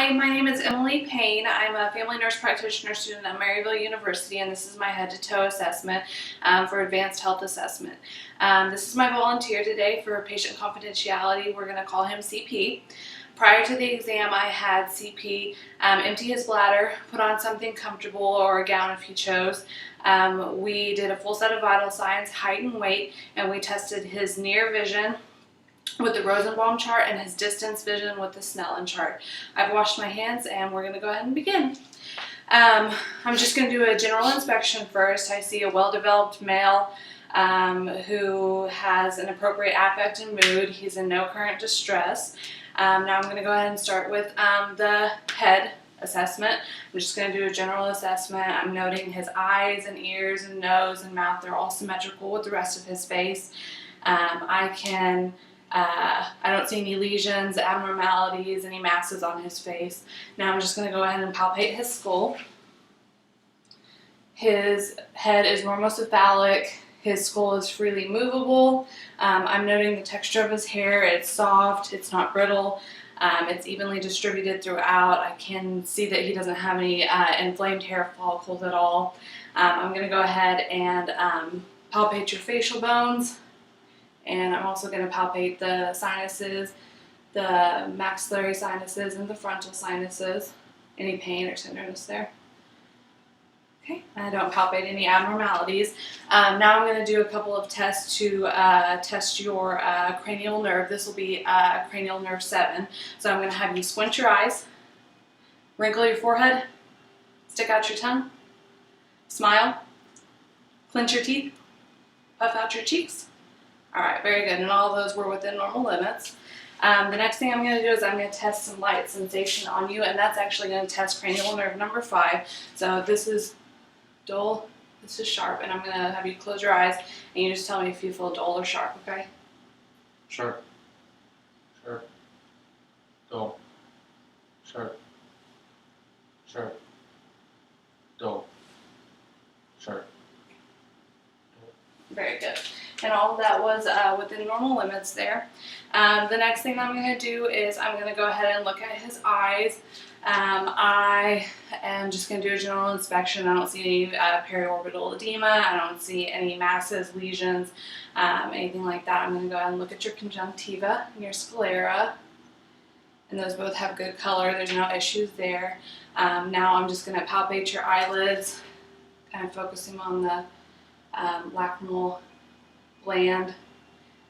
Hi, my name is Emily Payne. I'm a family nurse practitioner student at Maryville University, and this is my head-to-toe assessment for advanced health assessment. This is my volunteer today for patient confidentiality. We're going to call him CP. Prior to the exam, I had CP empty his bladder, put on something comfortable or a gown if he chose. We did a full set of vital signs, height and weight, and we tested his near vision with the Rosenbaum chart and his distance vision with the Snellen chart. I've washed my hands and we're going to go ahead and begin. I'm just going to do a general inspection first. I see a well-developed male who has an appropriate affect and mood. He's in no current distress. Now I'm going to go ahead and start with the head assessment. I'm just going to do a general assessment. I'm noting his eyes and ears and nose and mouth. They're all symmetrical with the rest of his face. I don't see any lesions, abnormalities, any masses on his face. Now I'm just going to go ahead and palpate his skull. His head is normocephalic. His skull is freely movable. I'm noting the texture of his hair. It's soft. It's not brittle. It's evenly distributed throughout. I can see that he doesn't have any inflamed hair follicles at all. I'm going to go ahead and palpate your facial bones. And I'm also going to palpate the sinuses, the maxillary sinuses, and the frontal sinuses. Any pain or tenderness there? Okay, I don't palpate any abnormalities. Now I'm going to do a couple of tests to test your cranial nerve. This will be cranial nerve 7. So I'm going to have you squint your eyes, wrinkle your forehead, stick out your tongue, smile, clench your teeth, puff out your cheeks. Alright, very good, and all of those were within normal limits. The next thing I'm going to do is I'm going to test some light sensation on you, and that's actually going to test cranial nerve number 5. So this is dull, this is sharp, and I'm going to have you close your eyes, and you just tell me if you feel dull or sharp, okay? Sharp, sharp, dull, sharp, sharp, dull, sharp. Very good. And all of that was within normal limits there. The next thing I'm going to do is I'm going to go ahead and look at his eyes. I am just going to do a general inspection. I don't see any periorbital edema. I don't see any masses, lesions, anything like that. I'm going to go ahead and look at your conjunctiva and your sclera. And those both have good color. There's no issues there. Now I'm just going to palpate your eyelids, kind of focusing on the lacrimal gland,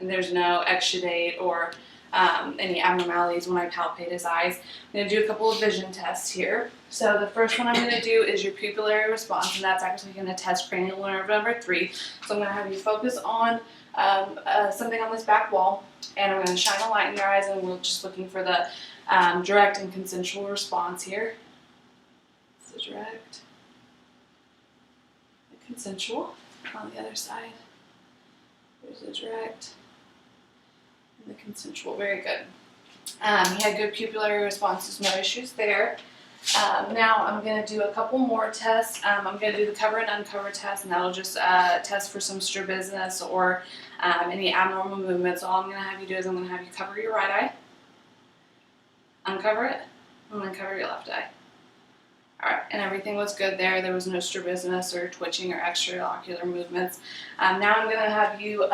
and there's no exudate or any abnormalities when I palpate his eyes. I'm going to do a couple of vision tests here. So the first one I'm going to do is your pupillary response, and that's actually going to test cranial nerve number 3. So I'm going to have you focus on something on this back wall, and I'm going to shine a light in your eyes, and we're just looking for the direct and consensual response here. This is direct, the consensual. On the other side, there's the direct and the consensual. Very good. He had good pupillary responses, no issues there. Now I'm going to do a couple more tests. I'm going to do the cover and uncover test, and that'll just test for some strabismus or any abnormal movements. All I'm going to have you do is I'm going to have you cover your right eye, uncover it, and then cover your left eye. Alright, and everything was good there. There was no strabismus or twitching or extraocular movements. Now I'm going to have you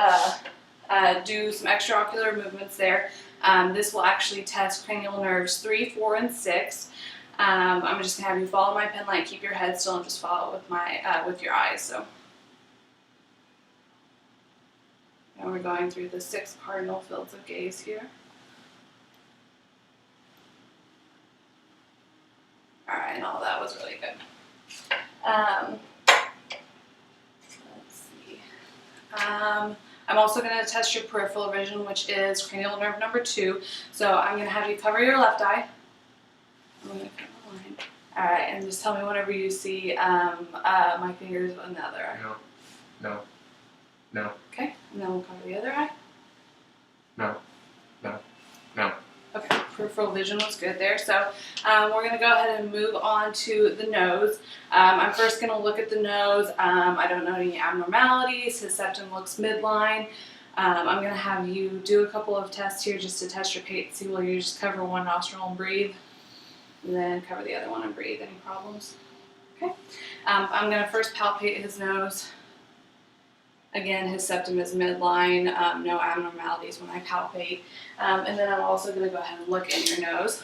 do some extraocular movements there. This will actually test cranial nerves 3, 4, and 6. I'm just going to have you follow my pen light, keep your head still, and just follow it with with your eyes. So, now we're going through the 6 cardinal fields of gaze here. Alright, and all that was really good. Let's see. I'm also going to test your peripheral vision, which is cranial nerve number 2. So I'm going to have you cover your left eye. I'm going to cut the line. Alright, and just tell me whenever you see my fingers on the other eye. No, no, no. Okay, and then we'll cover the other eye. No, no, no. Okay, peripheral vision was good there. So we're going to go ahead and move on to the nose. I'm first going to look at the nose. I don't know any abnormalities. His septum looks midline. I'm going to have you do a couple of tests here just to test your pate. See, will you just cover one nostril and breathe? And then cover the other one and breathe. Any problems? Okay. I'm going to first palpate his nose. Again, his septum is midline, no abnormalities when I palpate. And then I'm also going to go ahead and look in your nose.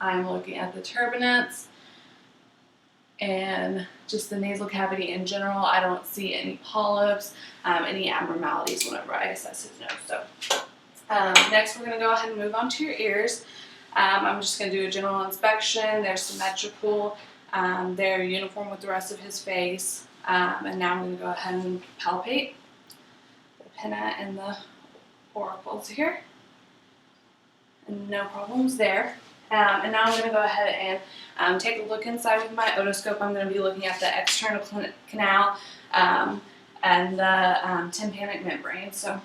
I'm looking at the turbinates and just the nasal cavity in general. I don't see any polyps, any abnormalities whenever I assess his nose. So next we're going to go ahead and move on to your ears. I'm just going to do a general inspection. They're symmetrical. They're uniform with the rest of his face. And now I'm going to go ahead and palpate the pinna and the auricles here. And no problems there. And now I'm going to go ahead and take a look inside with my otoscope. I'm going to be looking at the external canal and the tympanic membrane. So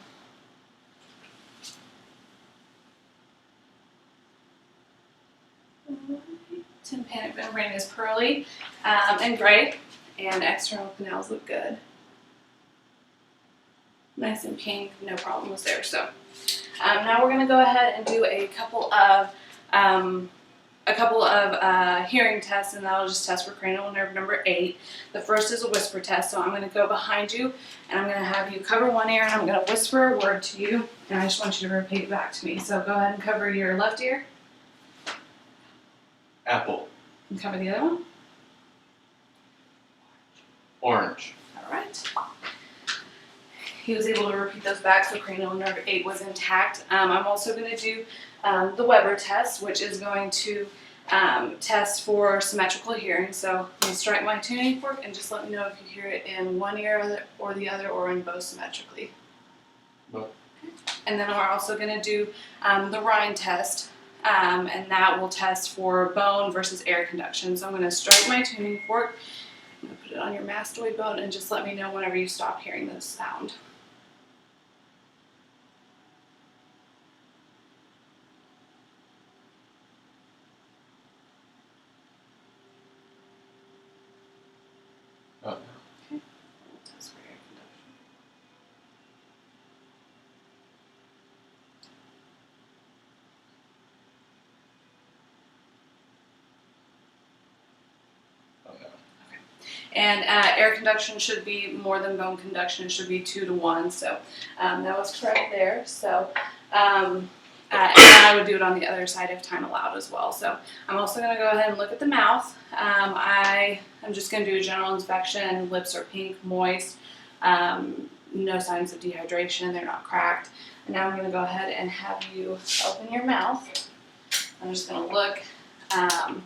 tympanic membrane is pearly and gray, and external canals look good. Nice and pink, no problems there. So now we're going to go ahead and do a couple of hearing tests, and that'll just test for cranial nerve number 8. The first is a whisper test, so I'm going to go behind you, and I'm going to have you cover one ear, and I'm going to whisper a word to you, and I just want you to repeat it back to me. So go ahead and cover your left ear. Apple. And cover the other one. Orange. All right. He was able to repeat those back, so cranial nerve 8 was intact. I'm also going to do the Weber test, which is going to test for symmetrical hearing. So let me strike my tuning fork and just let me know if you hear it in one ear or the other, or in both symmetrically. Both. And then we're also going to do the Rhine test, and that will test for bone versus air conduction. So I'm going to strike my tuning fork. I'm going to put it on your mastoid bone and just let me know whenever you stop hearing this sound. Oh. Okay. We'll test for air conduction. Oh, no. And air conduction should be more than bone conduction. It should be 2 to 1. So that was correct there. So and I would do it on the other side if time allowed as well. So I'm also going to go ahead and look at the mouth. I'm just going to do a general inspection. Lips are pink, moist, no signs of dehydration. They're not cracked. And now I'm going to go ahead and have you open your mouth. I'm just going to look. I'm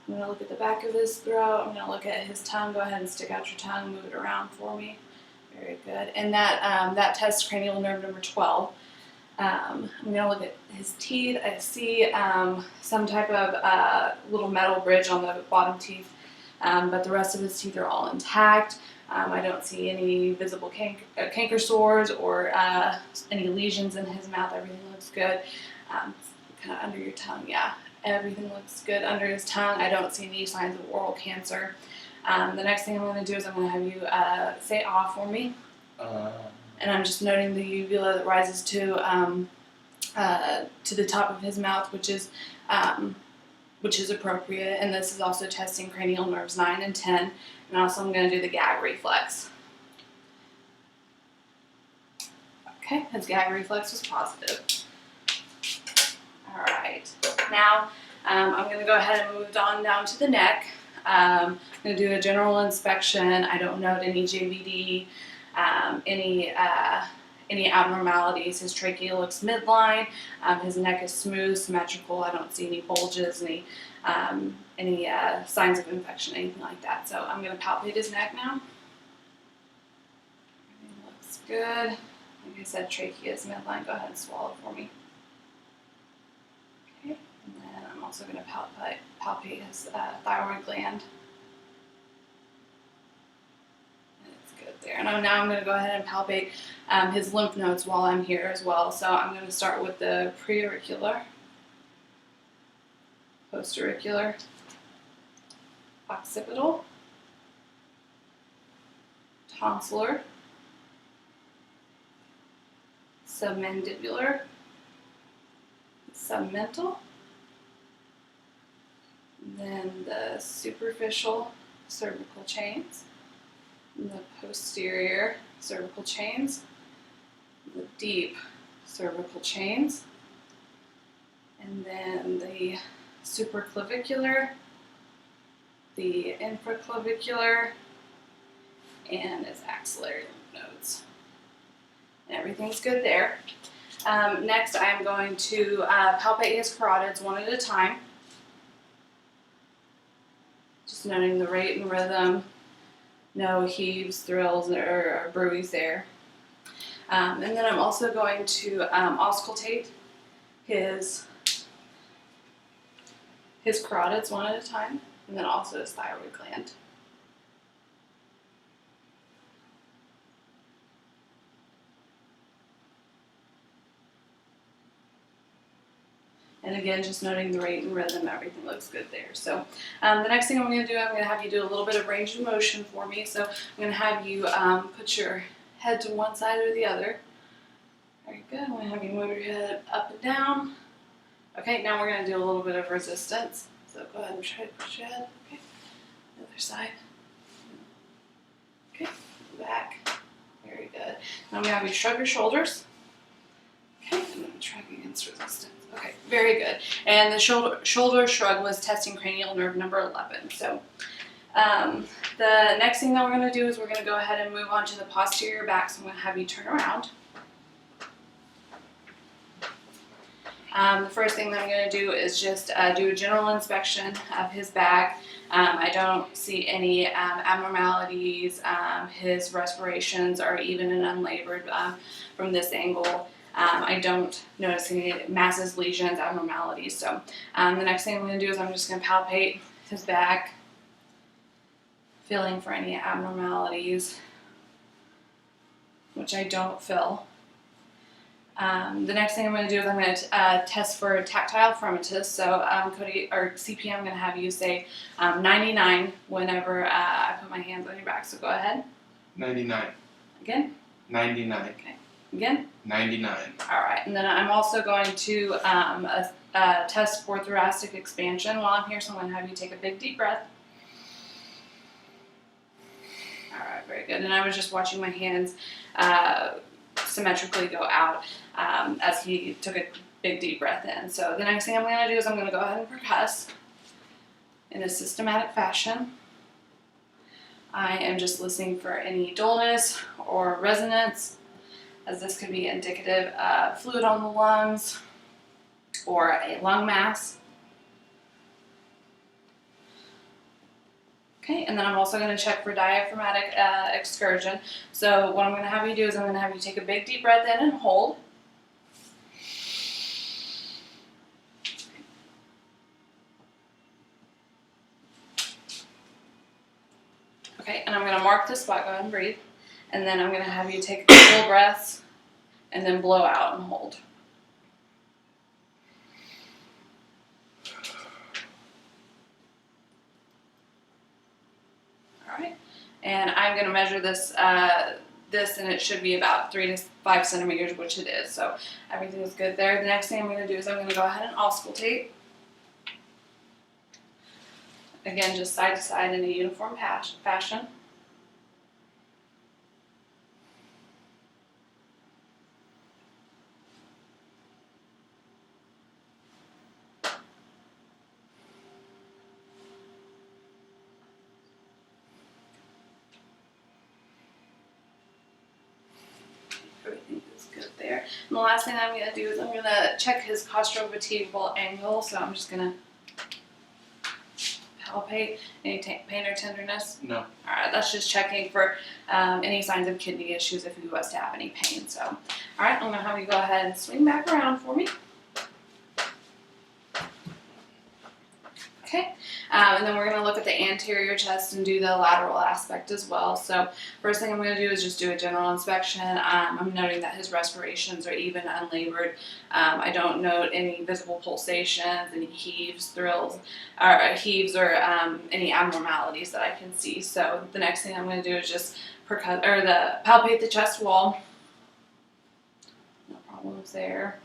going to look at the back of his throat. I'm going to look at his tongue. Go ahead and stick out your tongue. Move it around for me. Very good. And that tests cranial nerve number 12. I'm going to look at his teeth. I see some type of little metal bridge on the bottom teeth, but the rest of his teeth are all intact. I don't see any visible canker sores or any lesions in his mouth. Everything looks good. Kind of under your tongue, yeah. Everything looks good under his tongue. I don't see any signs of oral cancer. The next thing I'm going to do is I'm going to have you say "ah" for me. And I'm just noting the uvula that rises to the top of his mouth, which is appropriate. And this is also testing cranial nerves 9 and 10. And also I'm going to do the gag reflex. Okay, his gag reflex was positive. All right. Now I'm going to go ahead and move on down to the neck. I'm going to do a general inspection. I don't note any JVD. Any abnormalities. His trachea looks midline. His neck is smooth, symmetrical. I don't see any bulges, any signs of infection, anything like that. So I'm going to palpate his neck now. Everything looks good. Like I said, trachea is midline. Go ahead and swallow for me. Okay. And then I'm also going to palpate his thyroid gland. There. And now I'm going to go ahead and palpate his lymph nodes while I'm here as well. So I'm going to start with the preauricular, postauricular, occipital, tonsillar, submandibular, submental, then the superficial cervical chains, and the posterior cervical chains, the deep cervical chains, and then the supraclavicular, the infraclavicular, and his axillary lymph nodes. And everything's good there. Next, I'm going to palpate his carotids one at a time. Just noting the rate and rhythm, no heaves, thrills, or bruits there. And then I'm also going to auscultate his carotids one at a time, and then also his thyroid gland. And again, just noting the rate and rhythm, everything looks good there. So the next thing I'm going to do, I'm going to have you do a little bit of range of motion for me. So I'm going to have you put your head to one side or the other. Very good. I'm going to have you move your head up and down. Okay, now we're going to do a little bit of resistance. So go ahead and try to push your head. Okay, the other side. Okay, back. Very good. Now I'm going to have you shrug your shoulders. Okay, and then shrug against resistance. Okay, very good. And the shoulder shrug was testing cranial nerve number 11. So the next thing that we're going to do is we're going to go ahead and move on to the posterior back. So I'm going to have you turn around. The first thing that I'm going to do is just do a general inspection of his back. I don't see any abnormalities. His respirations are even and unlabored from this angle. I don't notice any masses, lesions, abnormalities. So the next thing I'm going to do is I'm just going to palpate his back, feeling for any abnormalities, which I don't feel. The next thing I'm going to do is I'm going to test for tactile fremitus. So Cody or CP, I'm going to have you say 99 whenever I put my hands on your back. So go ahead. 99. Again. 99. Okay. Again. 99. All right, and then I'm also going to test for thoracic expansion while I'm here. So I'm going to have you take a big deep breath. All right, very good. And I was just watching my hands symmetrically go out as he took a big deep breath in. So the next thing I'm going to do is I'm going to go ahead and percuss in a systematic fashion. I am just listening for any dullness or resonance, as this could be indicative of fluid on the lungs or a lung mass. Okay, and then I'm also going to check for diaphragmatic excursion. So what I'm going to have you do is I'm going to have you take a big deep breath in and hold. Okay, and I'm going to mark this spot. Go ahead and breathe. And then I'm going to have you take full breaths and then blow out and hold. All right, and I'm going to measure this, and it should be about 3 to 5 centimeters, which it is. So everything is good there. The next thing I'm going to do is I'm going to go ahead and auscultate. Again, just side to side in a uniform fashion. Everything is good there. And the last thing I'm going to do is I'm going to check his costovertebral angle. So I'm just going to palpate. Any pain or tenderness? No. All right, that's just checking for any signs of kidney issues if he was to have any pain. So, all right, I'm going to have you go ahead and swing back around for me. Okay, and then we're going to look at the anterior chest and do the lateral aspect as well. So first thing I'm going to do is just do a general inspection. I'm noting that his respirations are even unlabored. I don't note any visible pulsations, any heaves, thrills, or heaves, or any abnormalities that I can see. So the next thing I'm going to do is just palpate the chest wall. No problems there.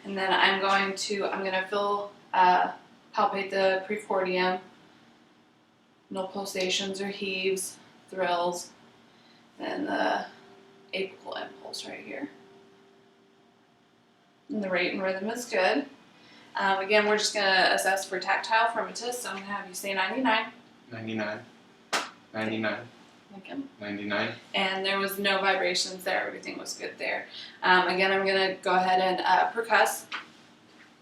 And then I'm going to feel palpate the precordium. No pulsations or heaves, thrills, and the apical impulse right here. And the rate and rhythm is good. Again, we're just going to assess for tactile firmitus, so I'm going to have you say 99. 99. 99. Okay. 99. And there was no vibrations there, everything was good there. Again, I'm going to go ahead and percuss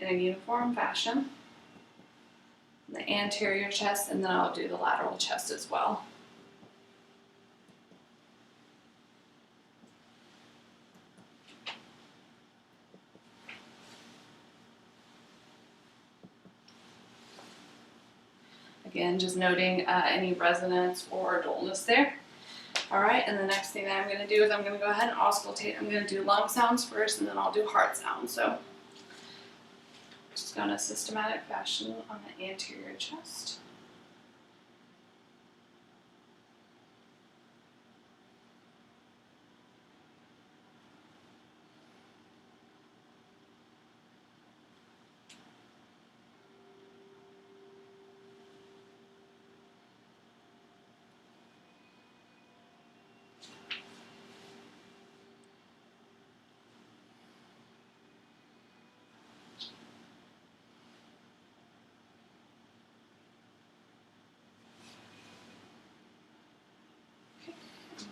in a uniform fashion. The anterior chest, and then I'll do the lateral chest as well. Again, just noting any resonance or dullness there. All right, and the next thing that I'm going to do is I'm going to go ahead and auscultate. I'm going to do lung sounds first, and then I'll do heart sounds. So just go in a systematic fashion on the anterior chest.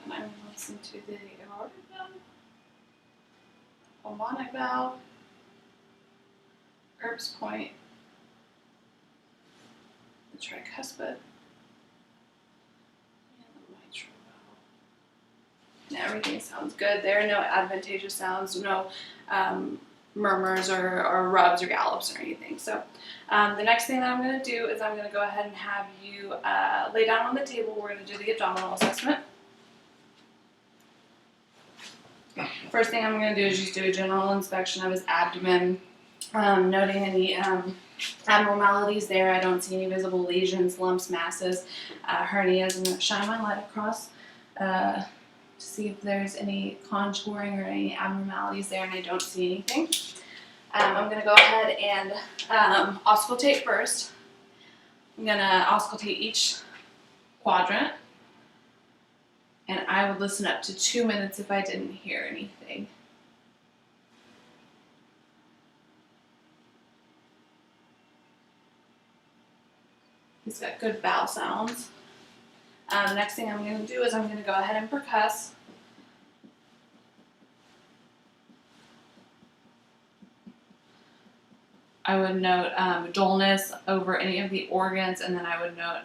And then I'm going to listen to the aortic valve, pulmonic valve, Erb's point, the tricuspid, and the mitral valve. And everything sounds good. There are no advantageous sounds, no murmurs or rubs or gallops or anything. So the next thing that I'm going to do is I'm going to go ahead and have you lay down on the table. We're going to do the abdominal assessment. First thing I'm going to do is just do a general inspection of his abdomen, noting any abnormalities there. I don't see any visible lesions, lumps, masses, hernias. I'm going to shine my light across to see if there's any contouring or any abnormalities there, and I don't see anything. I'm going to go ahead and auscultate first. I'm going to auscultate each quadrant. And I would listen up to 2 minutes if I didn't hear anything. He's got good vowel sounds. The next thing I'm going to do is I'm going to go ahead and percuss. I would note dullness over any of the organs, and then I would note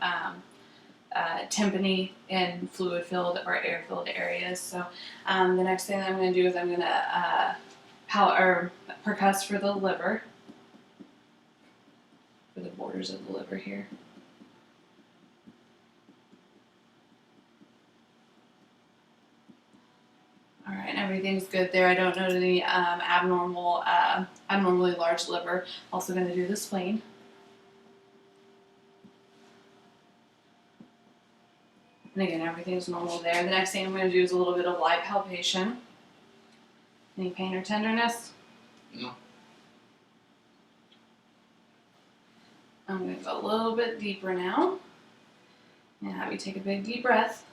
tympany in fluid-filled or air-filled areas. So the next thing that I'm going to do is I'm going to percuss for the liver, for the borders of the liver here. All right, everything's good there. I don't note any abnormally large liver. Also going to do the spleen. And again, everything's normal there. The next thing I'm going to do is a little bit of light palpation. Any pain or tenderness? No. I'm going to go a little bit deeper now. And have you take a big deep breath.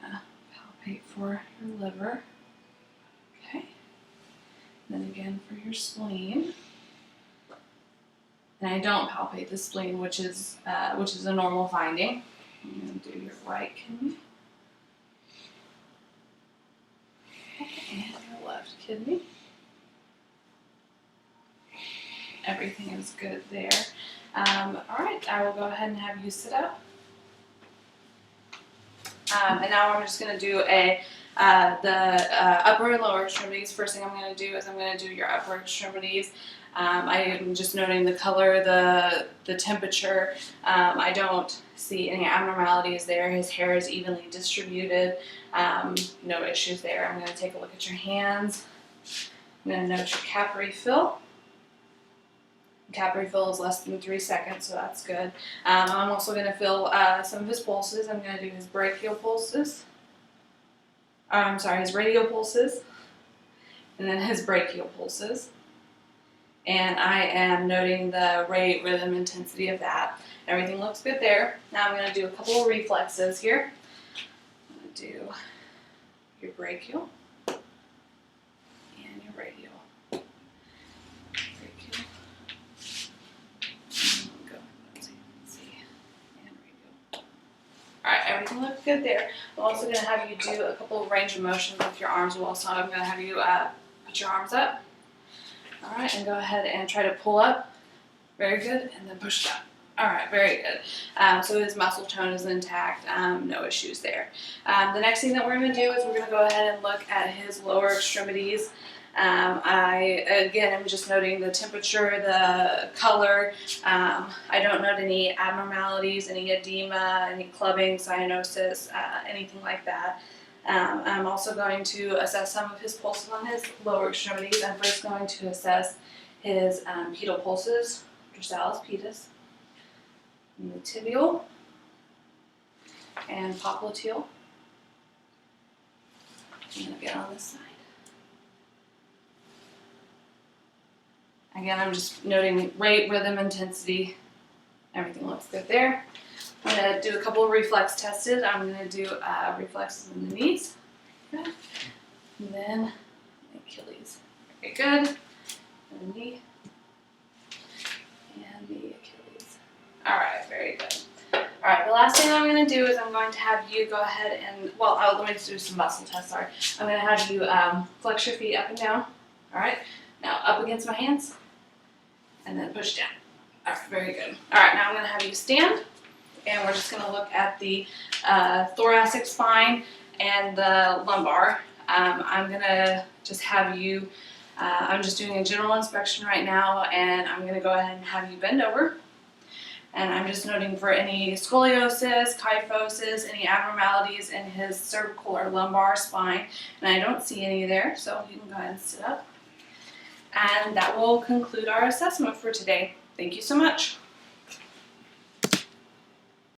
I'm going to palpate for your liver. Okay. Then again for your spleen. And I don't palpate the spleen, which is a normal finding. I'm going to do your right kidney. And your left kidney. Everything is good there. Alright, I will go ahead and have you sit up. And now I'm just going to do the upper and lower extremities. First thing I'm going to do is I'm going to do your upper extremities. I am just noting the color, the temperature. I don't see any abnormalities there. His hair is evenly distributed. No issues there. I'm going to take a look at your hands. I'm going to note your capillary fill. Capillary fill is less than 3 seconds, so that's good. I'm also going to feel some of his pulses. I'm going to do his brachial pulses. His radial pulses, and then his brachial pulses. and I am noting the rate, rhythm, intensity of that. Everything looks good there. Now I'm going to do a couple of reflexes here. I'm going to do your brachial and your radial. Brachial. And go. Let's see. And radial. Alright, everything looks good there. I'm also going to have you do a couple of range of motion with your arms well. So I'm going to have you put your arms up. Alright, and go ahead and try to pull up. Very good. And then push down. Alright, very good. So his muscle tone is intact. No issues there. The next thing that we're going to do is we're going to go ahead and look at his lower extremities. I'm just noting the temperature, the color. I don't note any abnormalities, any edema, any clubbing, cyanosis, anything like that. I'm also going to assess some of his pulses on his lower extremities. I'm first going to assess his pedal pulses, dorsalis pedis, and the tibial, and popliteal. I'm going to get on this side. Again, I'm just noting rate, rhythm, intensity. Everything looks good there. I'm going to do a couple of reflex tested. I'm going to do reflexes in the knees. Good. And then the Achilles. Very good. And the knee. And the Achilles. Alright, very good. Alright, the last thing I'm going to do is I'm going to have you go ahead and, let me just do some muscle tests, sorry. I'm going to have you flex your feet up and down. Alright, now up against my hands. And then push down. Alright, very good. Alright, now I'm going to have you stand. And we're just going to look at the thoracic spine and the lumbar. I'm going to just have you, I'm just doing a general inspection right now, and I'm going to go ahead and have you bend over. And I'm just noting for any scoliosis, kyphosis, any abnormalities in his cervical or lumbar spine. And I don't see any there, so you can go ahead and sit up. And that will conclude our assessment for today. Thank you so much.